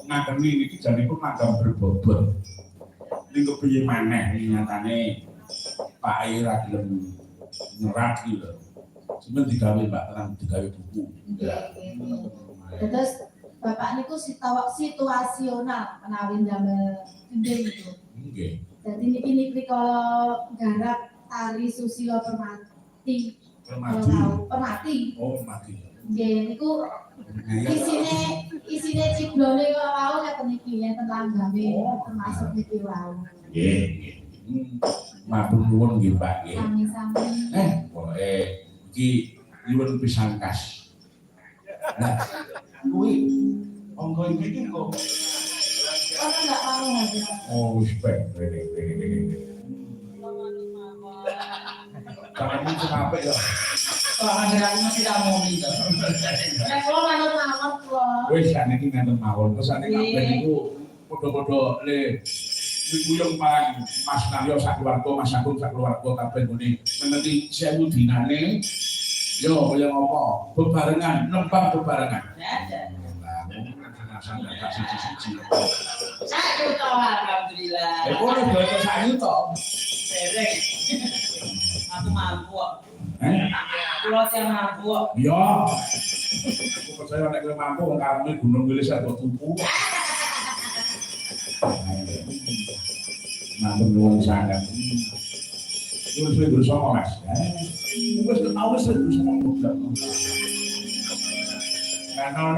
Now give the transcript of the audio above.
Ngakeni iki janipun magam berbobot. Ning kepiye maneh nyatane Pak Ayi ra gelem nyerat iki lho. Cuman digawe Mbak Terang digawe buku. Terus Bapak niku situasional menawi ndamel gending itu. Nggih. Dadi niki kalau garap tari Susilo Permati. Permati. Oh, Permati. Nggih niku isine ciblone kok wau ngeten iki enten langgame termasuk niki wau. Nggih. Matur nuwun nggih Pak nggih. Sami-sami. Pokoke iki nyuwun pisan kas. Nah, kuwi angga iki kok. Ora enggak mau aja. Oh, wis bae. Kamu kenapa ya? Panjenengan masih tak mau minta. Nek kula manut mawon kula. Wis saniki ngaten mawon. Terus ane kabeh niku padha-padha le nyuyung marang Mas Naryo sak keluarga, Mas Agung sak keluarga kabeh ngene meneti 1000 dinane. Yo kaya ngopo? Bebarengan, nembang bebarengan. Sak juta alhamdulillah. Kok ora sak juta? Sereng. Aku mampu. Kulo sing mampu. Iya. Aku percaya nek kowe mampu wong karone gunung wilis sak tuku. Matur nuwun sanget. Wis berusaha Mas. Wis tau wis berusaha. Nano